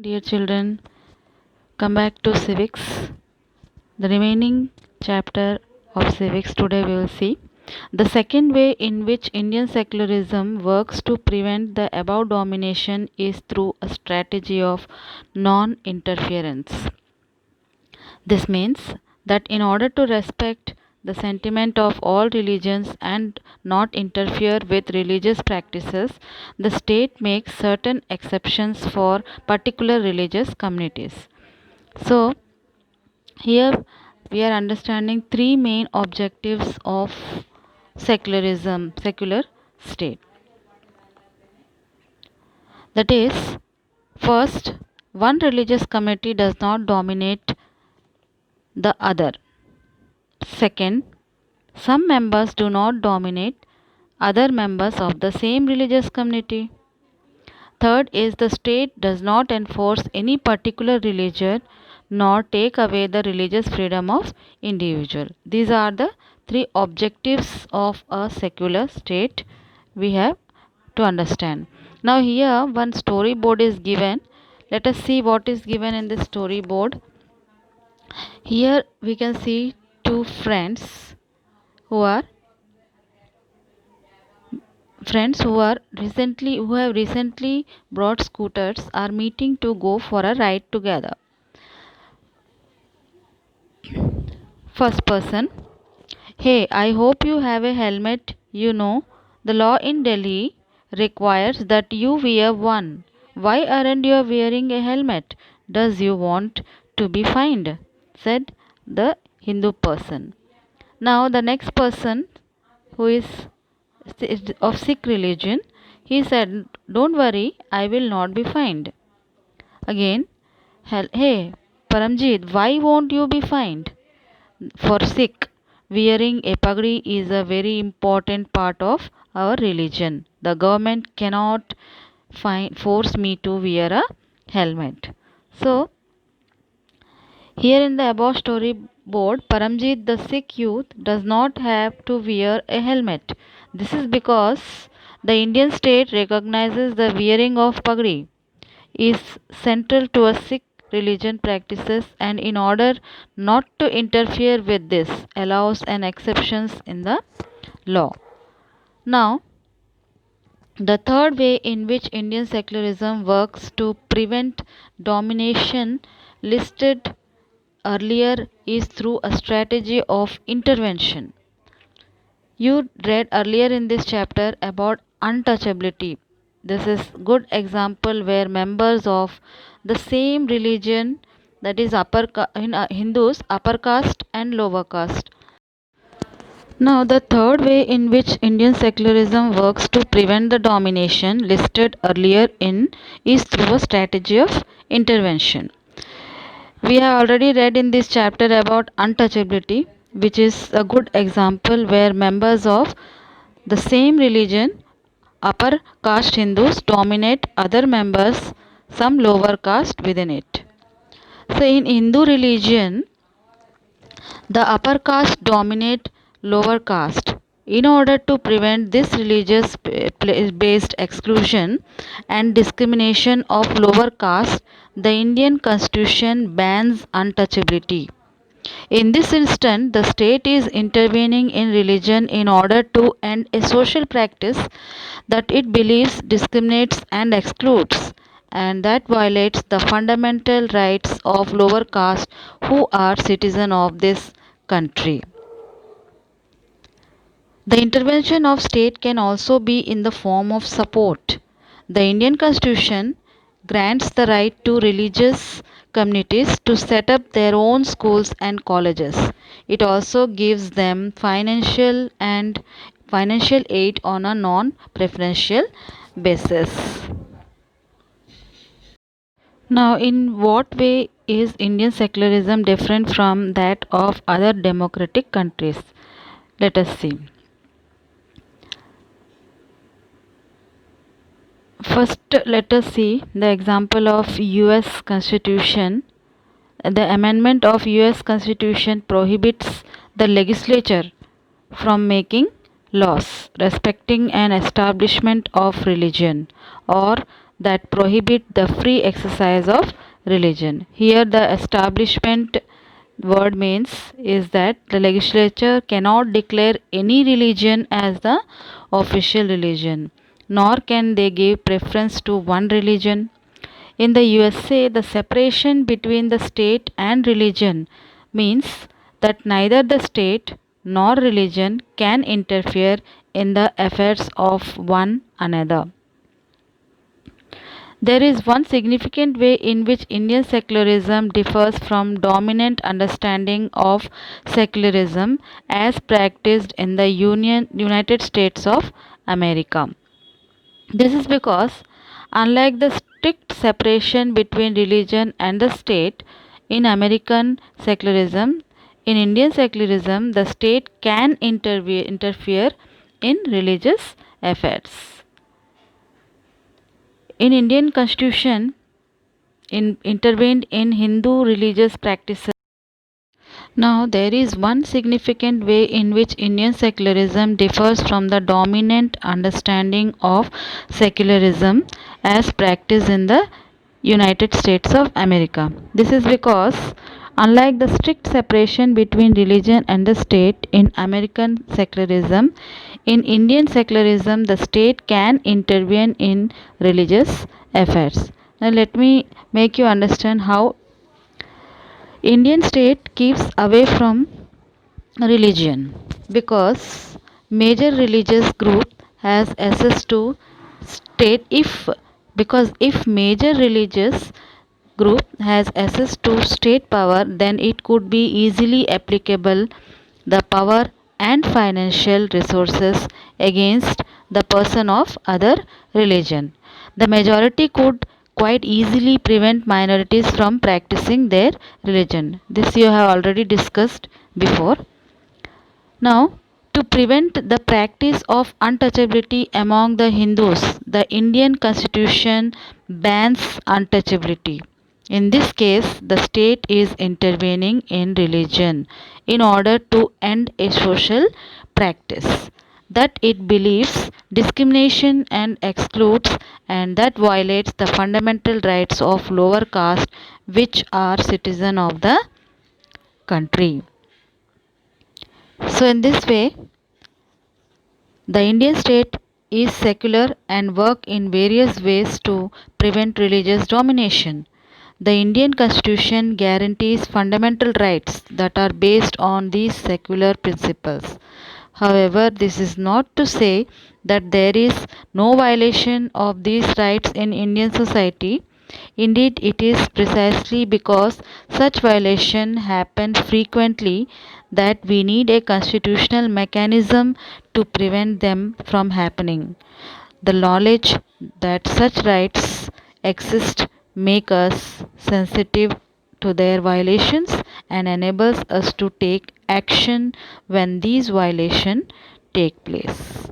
Dear children, come back to civics. The remaining chapter of civics today we will see. The second way in which Indian secularism works to prevent the above domination is through a strategy of non interference. This means that in order to respect the sentiment of all religions and not interfere with religious practices, the state makes certain exceptions for particular religious communities. So, here we are understanding three main objectives of secular state. That is, first, one religious community does not dominate the other. Second, some members do not dominate other members of the same religious community. Third is the state does not enforce any particular religion nor take away the religious freedom of individual. These are the three objectives of a secular state we have to understand. Now here one storyboard is given. Let us see what is given in this storyboard. Here we can see two friends who have recently brought scooters are meeting to go for a ride together. First person: hey, I hope you have a helmet. You know, the law in Delhi requires that you wear one. Why aren't you wearing a helmet? Does you want to be fined? Said the Hindu person. Now the next person, who is of Sikh religion, he said, don't worry, I will not be fined. Again, hey, Paramjit, why won't you be fined? For Sikh, wearing a pagdi is a very important part of our religion. The government cannot force me to wear a helmet. So, here in the above storyboard, Paramjit, the Sikh youth, does not have to wear a helmet. This is because the Indian state recognizes the wearing of pagdi is central to a Sikh religion practices, and in order not to interfere with this allows an exceptions in the law. Now, the third way in which Indian secularism works to prevent domination listed earlier is through a strategy of intervention. You read earlier in this chapter about untouchability. This is good example where members of the same religion, that is Hindus, upper caste and lower caste. Now the third way in which Indian secularism works to prevent the domination listed earlier in is through a strategy of intervention. We have already read in this chapter about untouchability, which is a good example where members of the same religion, upper caste Hindus, dominate other members, some lower caste within it. So in Hindu religion, the upper caste dominate lower caste. In order to prevent this religious based exclusion and discrimination of lower caste, the Indian constitution bans untouchability. In this instance, the state is intervening in religion in order to end a social practice that it believes discriminates and excludes, and that violates the fundamental rights of lower caste who are citizens of this country. The intervention of state can also be in the form of support. The Indian Constitution grants the right to religious communities to set up their own schools and colleges. It also gives them financial aid on a non-preferential basis. Now, in what way is Indian secularism different from that of other democratic countries? Let us see. First, let us see the example of US Constitution. The amendment of US Constitution prohibits the legislature from making laws respecting an establishment of religion or that prohibit the free exercise of religion. Here, the establishment word means is that the legislature cannot declare any religion as the official religion, nor can they give preference to one religion. In the USA, the separation between the state and religion means that neither the state nor religion can interfere in the affairs of one another. There is one significant way in which Indian secularism differs from dominant understanding of secularism as practiced in the United States of America. This is because, unlike the strict separation between religion and the state in American secularism, in Indian secularism, the state can interfere in religious affairs. In Indian constitution, intervened in Hindu religious practices. Now, there is one significant way in which Indian secularism differs from the dominant understanding of secularism as practiced in the United States of America. This is because, unlike the strict separation between religion and the state in American secularism, in Indian secularism, the state can intervene in religious affairs. Now, let me make you understand how Indian state keeps away from religion because major religious group has access to state if major religious group has access to state power, then it could be easily applicable the power and financial resources against the person of other religion. The majority could quite easily prevent minorities from practicing their religion. This you have already discussed before. Now, to prevent the practice of untouchability among the Hindus, the Indian constitution bans untouchability. In this case, the state is intervening in religion in order to end a social practice that it believes discrimination and excludes and that violates the fundamental rights of lower caste which are citizens of the country. So in this way, the Indian state is secular and work in various ways to prevent religious domination. The Indian constitution guarantees fundamental rights that are based on these secular principles. However, this is not to say that there is no violation of these rights in Indian society. Indeed, it is precisely because such violation happens frequently that we need a constitutional mechanism to prevent them from happening. The knowledge that such rights exist make us sensitive to their violations and enables us to take action when these violations take place.